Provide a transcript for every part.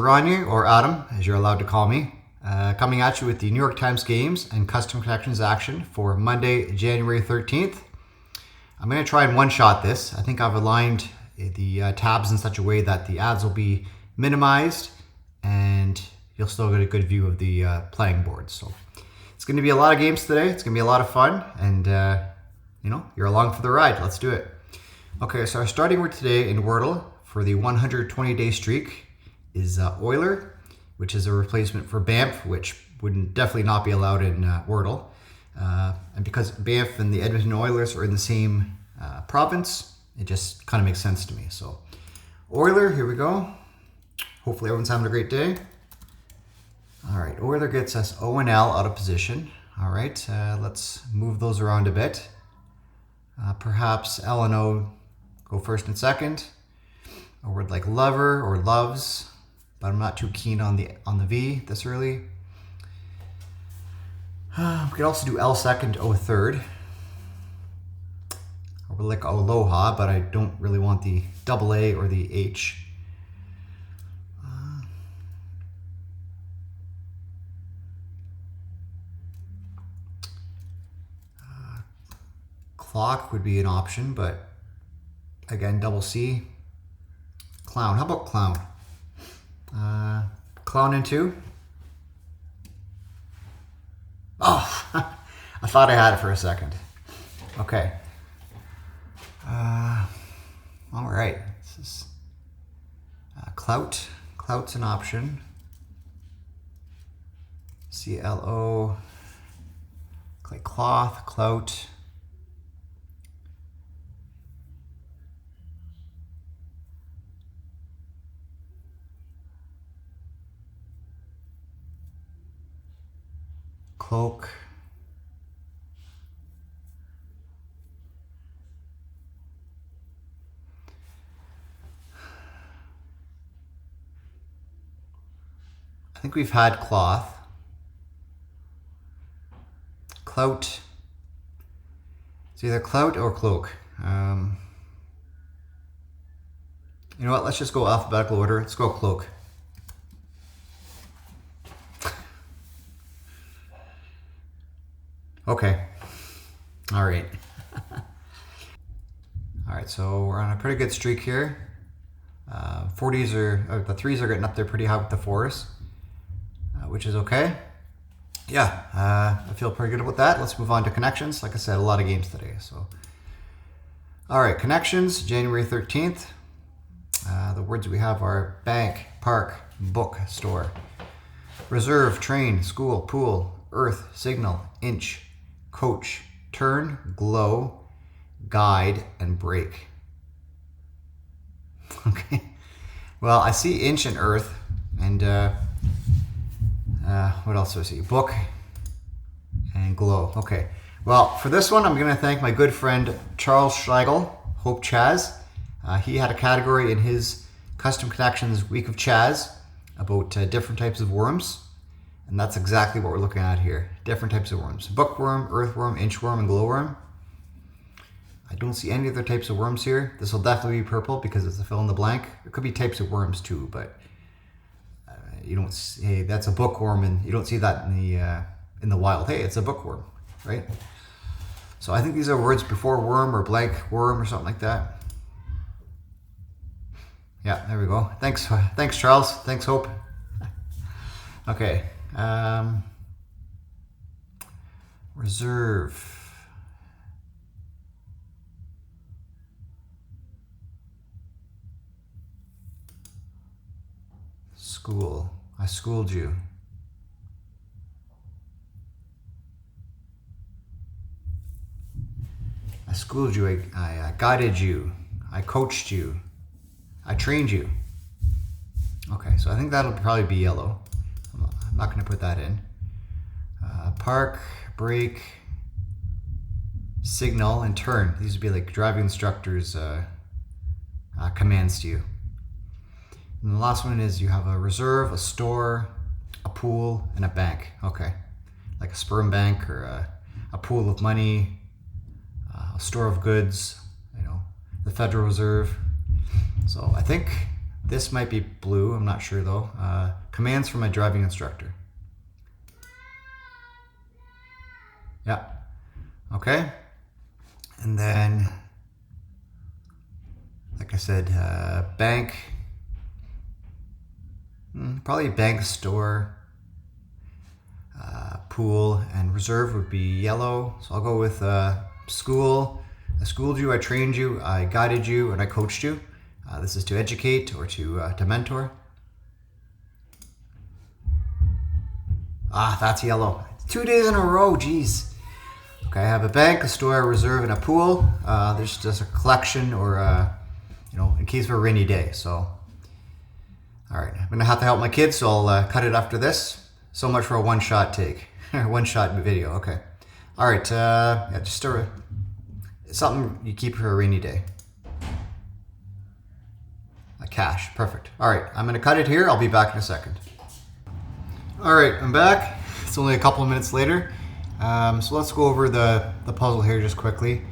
Oranje, or Adam, as you're allowed to call me, coming at you with the New York Times Games and Custom Connections action for Monday, January 13th. I'm going to try and one-shot this. I think I've aligned the tabs in such a way that the ads will be minimized and you'll still get a good view of the playing board. So it's going to be a lot of games today. It's going to be a lot of fun, and you know, you're along for the ride. Let's do it. Okay, so our starting word today in Wordle for the 120-day streak is Euler, which is a replacement for Banff, which would definitely not be allowed in Wordle. And because Banff and the Edmonton Oilers are in the same province, it just kind of makes sense to me. So Euler, here we go. Hopefully everyone's having a great day. All right, Euler gets us O and L out of position. All right, let's move those around a bit. Perhaps L and O go first and second. A word like lover or loves, but I'm not too keen on the V this early. We could also do L second, O third. Or like aloha, but I don't really want the double A or the H. Clock would be an option, but again, double C. Clown, how about clown? Clown in two. Oh, I thought I had it for a second. Okay. All right. This is clout. Clout's an option. CLO. Like cloth, clout. Cloak. I think we've had cloth. Clout. It's either clout or cloak. You know what? Let's just go alphabetical order. Let's go cloak. Okay. All right. All right, so we're on a pretty good streak here. 40s or the 3s are getting up there pretty high with the 4s, which is okay. Yeah, I feel pretty good about that. Let's move on to connections. Like I said, a lot of games today. So, all right, connections, January 13th. The words we have are bank, park, book, store, reserve, train, school, pool, earth, signal, inch, coach, turn, glow, guide, and break. Okay. Well, I see inch and earth, and what else do I see? Book and glow. Okay. Well, for this one, I'm going to thank my good friend Charles Schlegel, Hope Chaz. He had a category in his Custom Connections Week of Chaz about different types of worms. And that's exactly what we're looking at here. Different types of worms. Bookworm, earthworm, inchworm, and glowworm. I don't see any other types of worms here. This will definitely be purple because it's a fill in the blank. There could be types of worms too, but you don't see, hey, that's a bookworm, and you don't see that in the wild. Hey, it's a bookworm, right? So I think these are words before worm or blank worm or something like that. Yeah, there we go. Thanks Charles. Thanks, Hope. Okay. Reserve. School. I schooled you. I schooled you. I guided you. I coached you. I trained you. Okay, so I think that'll probably be yellow. I'm not going to put that in. Park, brake, signal, and turn. These would be like driving instructors' commands to you. And the last one is you have a reserve, a store, a pool, and a bank. Okay, like a sperm bank or a pool of money, a store of goods, you know, the Federal Reserve. So I think This might be blue, I'm not sure though. Commands from my driving instructor. Yeah, okay. And then, like I said, bank, probably bank, store, pool, and reserve would be yellow. So I'll go with school. I schooled you, I trained you, I guided you, and I coached you. This is to educate or to mentor. Ah, that's yellow. 2 days in a row, geez. Okay, I have a bank, a store, a reserve, and a pool. There's just a collection or, in case of a rainy day. So, all right, I'm gonna have to help my kids, so I'll cut it after this. So much for a one-shot take, one-shot video, okay. All right, yeah, just something you keep for a rainy day. A cash, perfect. All right, I'm gonna cut it here. I'll be back in a second. All right, I'm back. It's only a couple of minutes later. So let's go over the puzzle here just quickly.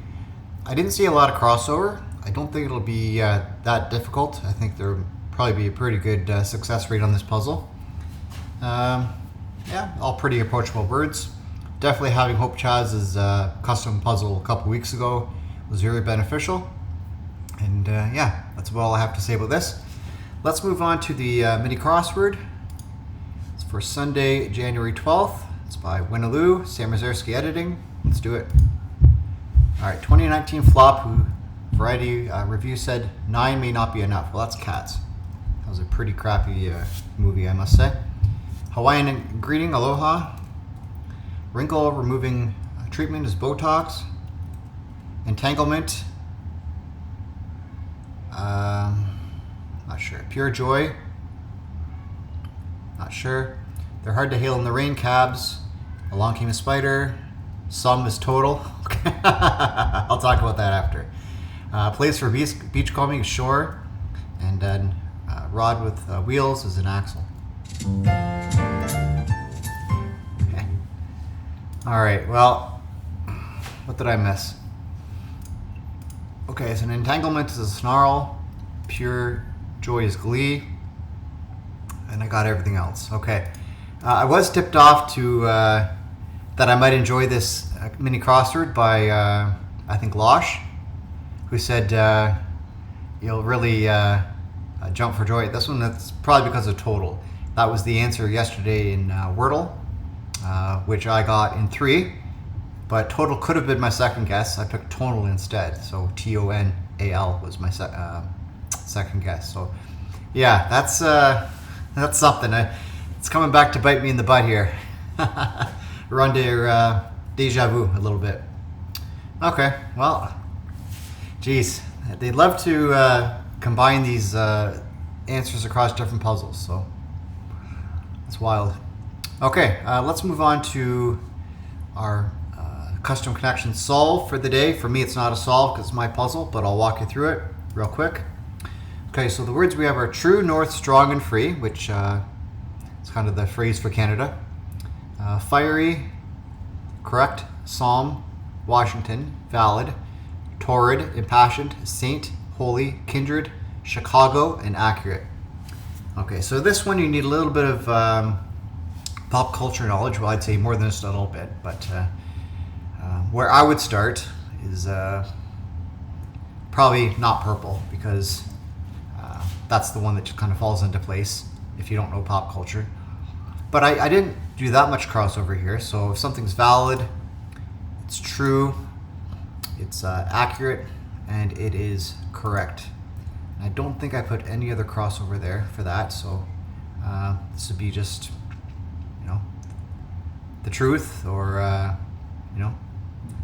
I didn't see a lot of crossover. I don't think it'll be that difficult. I think there'll probably be a pretty good success rate on this puzzle. Yeah, all pretty approachable words. Definitely having Hope Chaz's custom puzzle a couple weeks ago was very beneficial. And yeah, that's about all I have to say about this. Let's move on to the mini crossword. It's for Sunday, January 12th. It's by Winaloo, Sam Rozerski editing. Let's do it. All right, 2019 flop who Variety review said 9 may not be enough. Well, that's Cats. That was a pretty crappy movie, I must say. Hawaiian greeting, aloha. Wrinkle removing treatment is Botox. Entanglement. Not sure. Pure joy. Not sure. They're hard to hail in the rain, cabs. Along came a spider. Sum is total. I'll talk about that after. Place for beachcombing is shore. And then rod with wheels is an axle. Okay. All right, well, what did I miss? Okay, so an entanglement is a snarl. Pure joy is glee. And I got everything else. Okay. I was tipped off to that I might enjoy this mini crossword by, I think, Losh, who said you'll really jump for joy. This one, that's probably because of total. That was the answer yesterday in Wordle, which I got in 3, but total could have been my second guess. I took tonal instead, so Tonal was my second guess. So yeah, that's something. It's coming back to bite me in the butt here. Oranje deja vu a little bit. Okay, well, geez, they'd love to combine these answers across different puzzles, so it's wild. Okay, let's move on to our custom connection solve for the day. For me, it's not a solve because it's my puzzle, but I'll walk you through it real quick. Okay, so the words we have are true, north, strong, and free, which is kind of the phrase for Canada. Fiery, correct, psalm, Washington, valid, torrid, impassioned, saint, holy, kindred, Chicago, and accurate. Okay, so this one you need a little bit of pop culture knowledge. Well, I'd say more than just a little bit, but where I would start is probably not purple, because that's the one that just kind of falls into place if you don't know pop culture. But I didn't do that much crossover here, so if something's valid, it's true, it's accurate, and it is correct. I don't think I put any other crossover there for that, so this would be just, the truth, or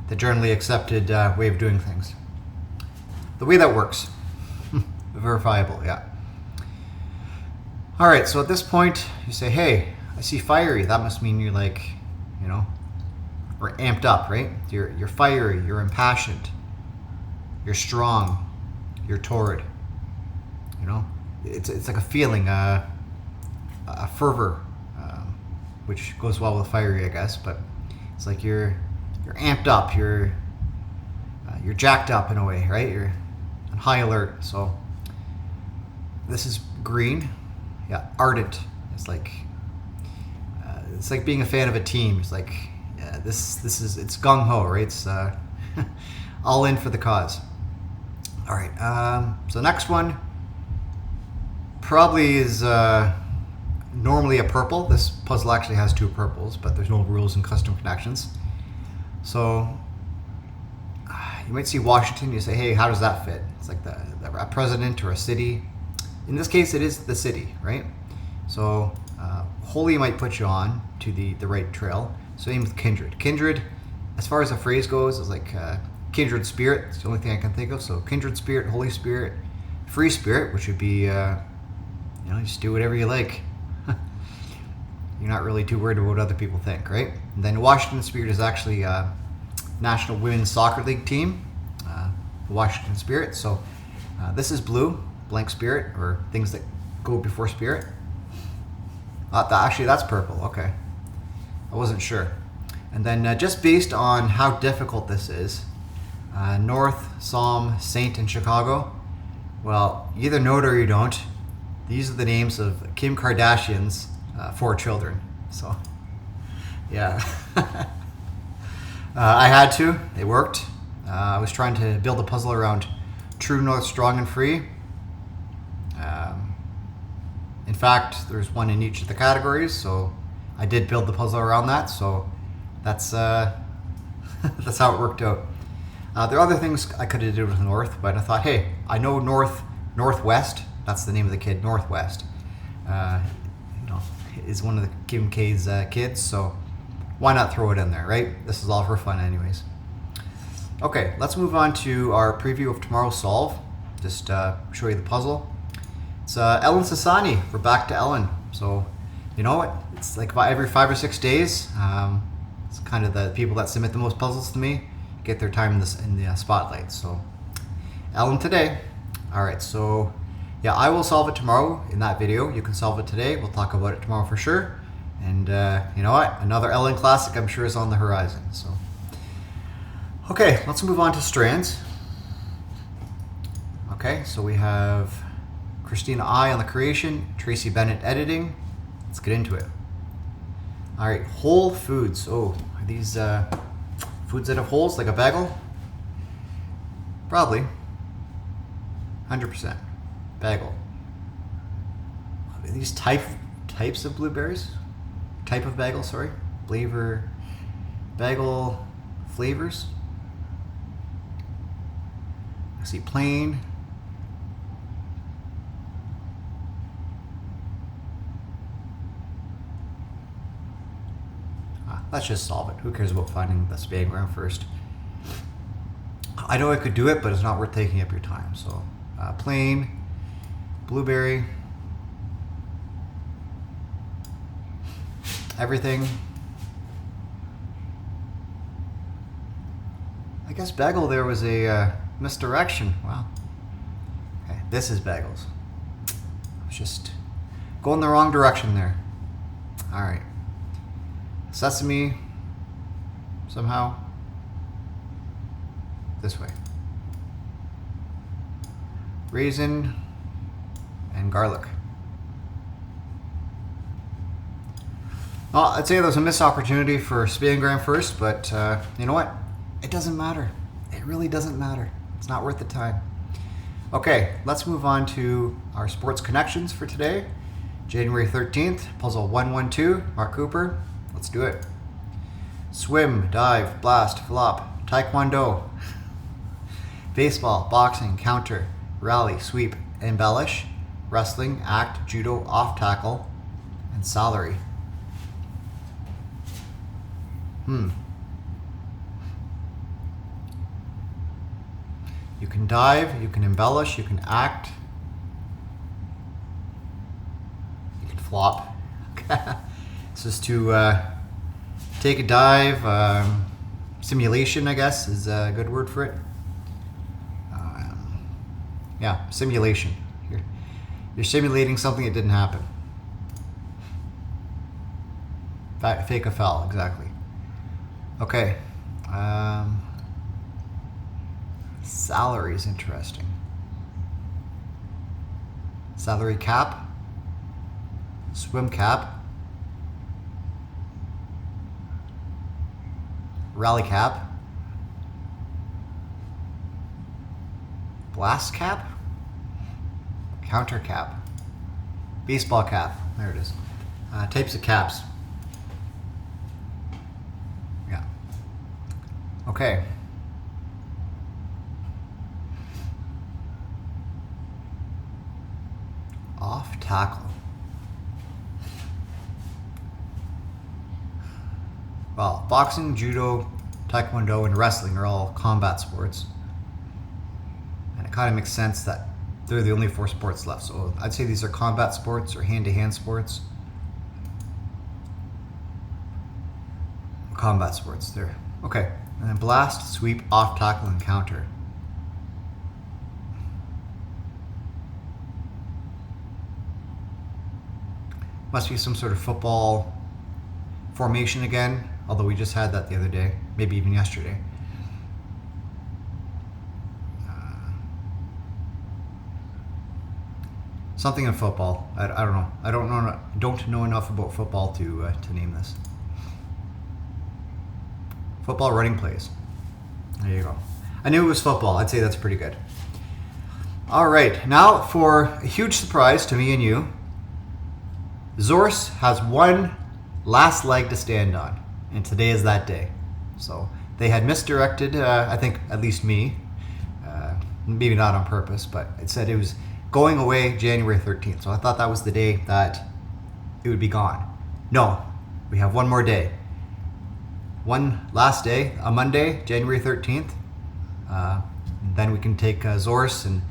the generally accepted way of doing things. The way that works. Verifiable, yeah. All right, so at this point, you say, hey, I see fiery. That must mean you're like, or amped up, right? You're fiery, you're impassioned, you're strong, you're torrid. It's like a feeling, a fervor, which goes well with fiery, I guess. But it's like you're amped up, you're jacked up in a way, right? You're on high alert. So this is green. Yeah, ardent. It's like being a fan of a team. It's like, yeah, it's gung ho, right? It's all in for the cause. All right. So next one probably is normally a purple. This puzzle actually has 2 purples, but there's no rules in custom connections. So you might see Washington. You say, hey, how does that fit? It's like a president or a city. In this case, it is the city, right? So holy might put you on to the right trail. Same with kindred. Kindred, as far as a phrase goes, is like kindred spirit. It's the only thing I can think of. So kindred spirit, Holy Spirit, free spirit, which would be, just do whatever you like. You're not really too worried about what other people think, right? And then Washington Spirit is actually a National Women's Soccer League team, the Washington Spirit. So this is blue, blank spirit, or things that go before spirit. Actually, that's purple. Okay. I wasn't sure. And then just based on how difficult this is, North, Psalm, Saint, and Chicago, well, you either know it or you don't. These are the names of Kim Kardashian's 4 children. So, yeah. I had to. It worked. I was trying to build a puzzle around True North, Strong, and Free. In fact, there's one in each of the categories, so I did build the puzzle around that. So that's that's how it worked out. There are other things I could have did with North, but I thought, hey, I know Northwest. That's the name of the kid, Northwest. Is one of the Kim K's kids, so why not throw it in there, right? This is all for fun anyways. Okay, let's move on to our preview of tomorrow's solve. Just show you the puzzle. It's Ellen Sassani. We're back to Ellen. So, you know what? It's like about every 5 or 6 days. It's kind of the people that submit the most puzzles to me get their time in the spotlight. So, Ellen today. All right, so yeah, I will solve it tomorrow in that video. You can solve it today. We'll talk about it tomorrow for sure. And you know what? Another Ellen classic I'm sure is on the horizon. So, okay, let's move on to strands. Okay, so we have Christina I on the creation, Tracy Bennett editing. Let's get into it. All right, whole foods. Oh, are these foods that have holes like a bagel? Probably. 100%. Bagel. Are these types of blueberries? Type of bagel, sorry. Bagel flavors. I see plain. Let's just solve it. Who cares about finding the spelling ground first? I know I could do it, but it's not worth taking up your time. So, plain, blueberry, everything. I guess bagel there was a misdirection. Wow. Okay, this is bagels. I was just going the wrong direction there. All right. Sesame, somehow, this way. Raisin and garlic. Well, I'd say there's a missed opportunity for Spangram first, but you know what? It doesn't matter. It really doesn't matter. It's not worth the time. Okay, let's move on to our sports connections for today. January 13th, puzzle 112, Mark Cooper. Let's do it. Swim, dive, blast, flop, taekwondo, baseball, boxing, counter, rally, sweep, embellish, wrestling, act, judo, off tackle, and salary. You can dive, you can embellish, you can act, you can flop. This is to take a dive, simulation, I guess, is a good word for it. Yeah, simulation. You're simulating something that didn't happen. Fake a foul, exactly. Okay. Salary is interesting. celery cap, swim cap, rally cap, blast cap, counter cap, baseball cap. There it is. Types of caps. Yeah. Okay. Off tackle. Well, boxing, judo, taekwondo, and wrestling are all combat sports. And it kind of makes sense that they're the only 4 sports left. So I'd say these are combat sports or hand-to-hand sports. Combat sports there. Okay. And then blast, sweep, off tackle, and counter. Must be some sort of football formation again, although we just had that the other day, maybe even yesterday. Something in football. I don't know. I don't know enough about football to name this. Football running plays. There you go. I knew it was football. I'd say that's pretty good. All right, now for a huge surprise to me and you. Zorse has one last leg to stand on, and today is that day. So they had misdirected, I think at least me, maybe not on purpose, but it said it was going away January 13th. So I thought that was the day that it would be gone. No, we have one more day. One last day, a Monday, January 13th. Then we can take Zorse and,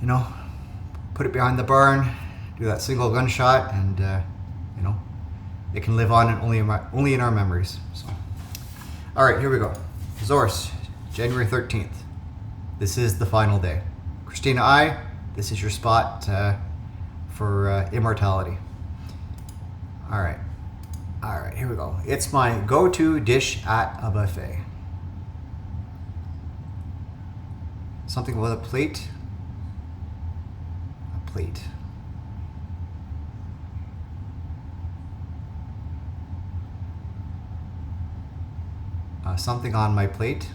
you know, put it behind the barn, do that single gunshot, and you know, it can live on and only in our memories. So, all right, here we go. Zorse, January 13th. This is the final day. Christina I, this is your spot for immortality. All right, here we go. It's my go-to dish at a buffet. Something with a plate. A plate. Something on my plate.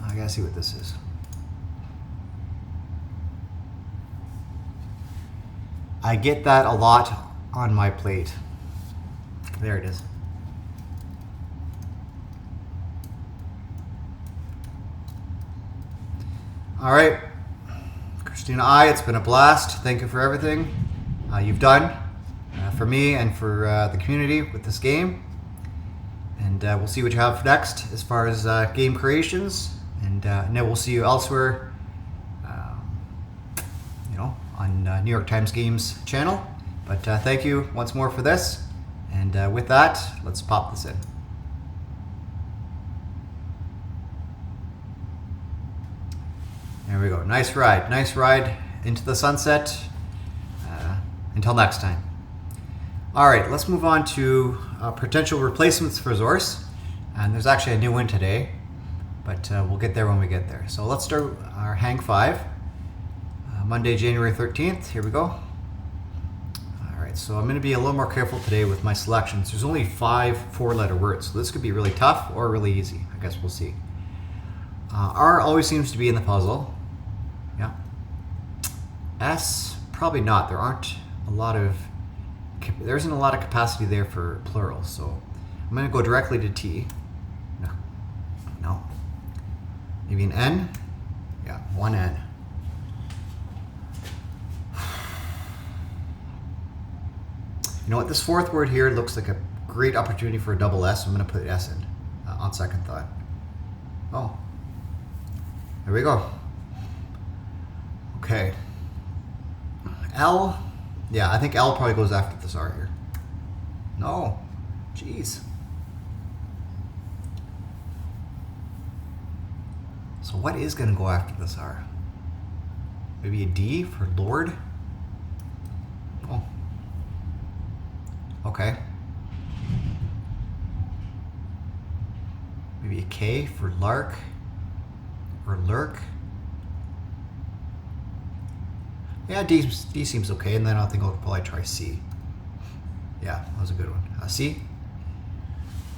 I gotta see what this is. I get that a lot on my plate. There it is. All right, Christina I, it's been a blast. Thank you for everything you've done for me and for the community with this game. And we'll see what you have next as far as game creations. And then we'll see you elsewhere, you know, on New York Times Games channel. But thank you once more for this. And with that, let's pop this in. There we go. Nice ride into the sunset. Until next time. All right, let's move on to potential replacements for Zorse. And there's actually a new one today, but we'll get there when we get there. So let's start our Hang 5. Monday, January 13th. Here we go. All right, so I'm going to be a little more careful today with my selections. There's only 5 4-letter words, so this could be really tough or really easy. I guess we'll see. R always seems to be in the puzzle. Yeah. S, probably not. There isn't a lot of capacity there for plurals, so I'm going to go directly to T. No. Maybe an N? Yeah, one N. You know what? This 4th word here looks like a great opportunity for a double S. I'm going to put S in on second thought. Oh. There we go. Okay. L. Yeah, I think L probably goes after this R here. No. Jeez. So what is going to go after this R? Maybe a D for Lord? Okay. Maybe a K for lark or lurk. Yeah, D seems okay, and then I think I'll probably try C. Yeah, that was a good one. C.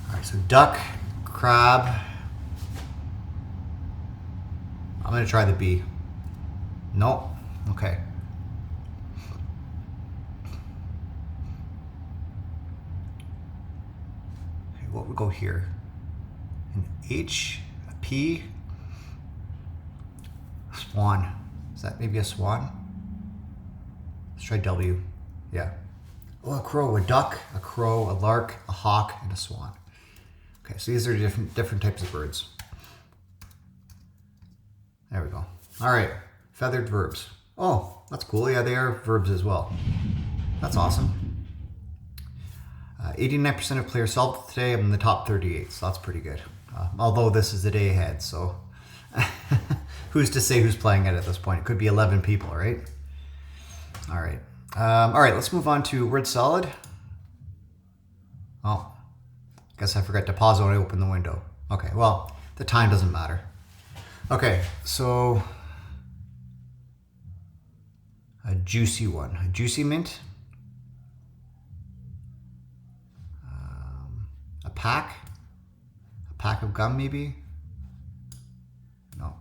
All right, so duck, crab. I'm gonna try the B. Nope. Okay. Okay, what would go here? An H, a P, swan. Is that maybe a swan? Let's try W. Yeah. Oh, a crow, a duck, a crow, a lark, a hawk, and a swan. Okay, so these are different types of birds. There we go. All right, feathered verbs. Oh, that's cool. Yeah, they are verbs as well. That's awesome. 89% of players solved today. I'm in the top 38, so that's pretty good. Although this is the day ahead, so who's to say who's playing it at this point? It could be 11 people, right? All right. All right, let's move on to word salad. Oh, guess I forgot to pause when I opened the window. Okay, well, the time doesn't matter. Okay, so a juicy one. A juicy mint. A pack. A pack of gum, maybe? No.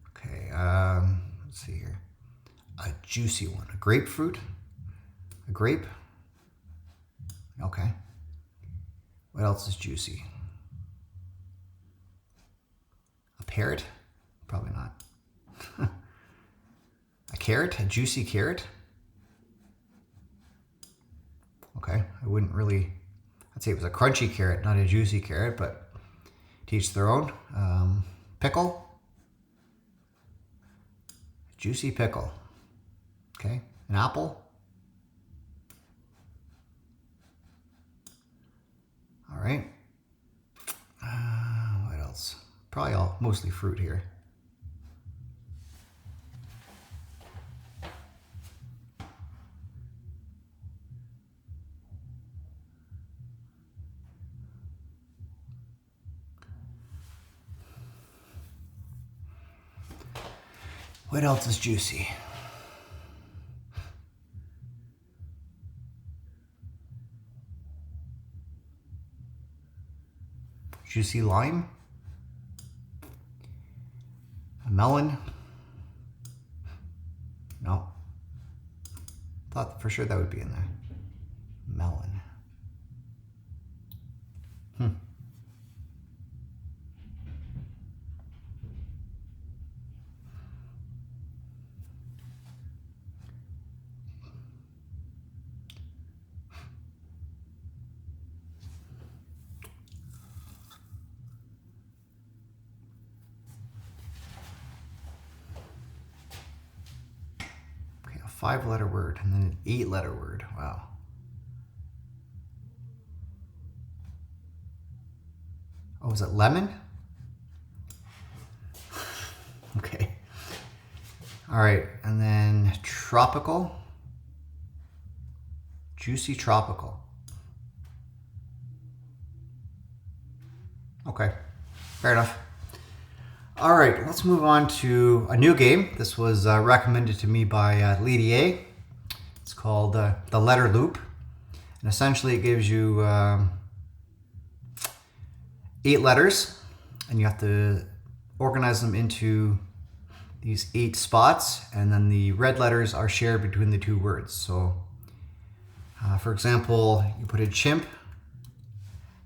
Okay, let's see here. A juicy one. A grapefruit. A grape. Okay. What else is juicy? A parrot? Probably not. A carrot? A juicy carrot? Okay, I wouldn't really... I'd say it was a crunchy carrot, not a juicy carrot, but to each their own. Pickle? Juicy pickle. Okay, an apple? All right. What else? Probably mostly fruit here. What else is juicy? Juicy lime? A melon? No. Thought for sure that would be in there. Melon. Okay, a 5-letter word and then an 8-letter word. Wow. Oh, is it lemon? Okay. All right, and then tropical. Juicy tropical. Okay, fair enough. All right, let's move on to a new game. This was recommended to me by Lady A. It's called The Letter Loop. And essentially it gives you 8 letters, and you have to organize them into these 8 spots, and then the red letters are shared between the 2 words. So, for example, you put a chimp,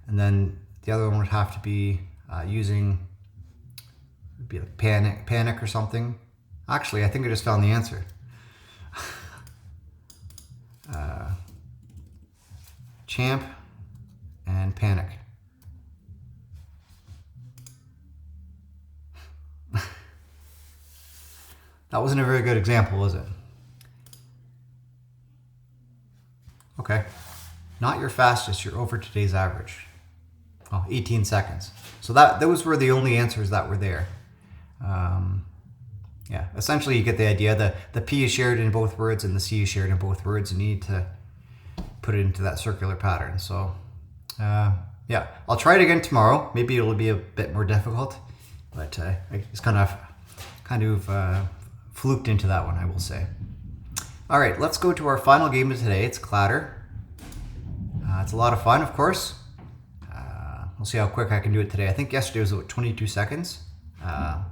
and then the other one would have to be using, would be like panic or something. Actually, I think I just found the answer. Champ and panic. That wasn't a very good example, was it? Okay. Not your fastest, you're over today's average. Oh, 18 seconds. So those were the only answers that were there. Yeah, essentially you get the idea. The P is shared in both words and the C is shared in both words, and you need to put it into that circular pattern. So yeah, I'll try it again tomorrow. Maybe it'll be a bit more difficult, but I just kind of fluked into that one, I will say. All right, let's go to our final game of today. It's Cladder. It's a lot of fun, of course. We'll see how quick I can do it today. I think yesterday was about 22 seconds. I'm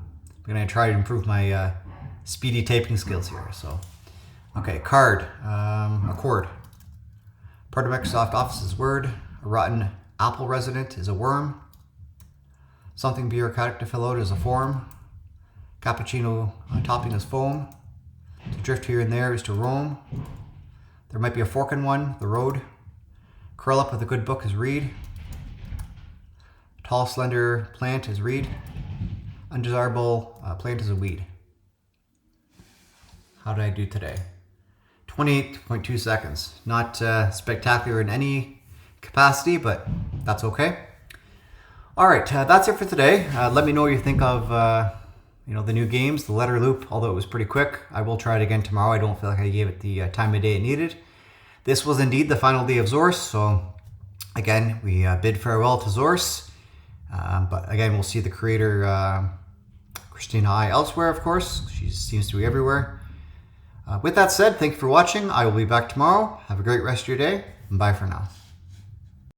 gonna try to improve my speedy typing skills here. So, okay, card, a chord. Part of Microsoft Office is Word. A rotten apple resident is a worm. Something bureaucratic to fill out is a form. Cappuccino topping is foam. To drift here and there is to roam. There might be a fork in one, the road. Curl up with a good book is read. Tall, slender plant is reed. Undesirable plant is a weed. How did I do today? 28.2 seconds. Not spectacular in any capacity, but that's okay. All right, that's it for today. Let me know what you think of the new games, the letter loop, although it was pretty quick. I will try it again tomorrow. I don't feel like I gave it the time of day it needed. This was indeed the final day of Zorse, so again, we bid farewell to Zorse. But again, we'll see the creator, Christina I, elsewhere, of course. She seems to be everywhere. With that said, thank you for watching. I will be back tomorrow. Have a great rest of your day, and bye for now.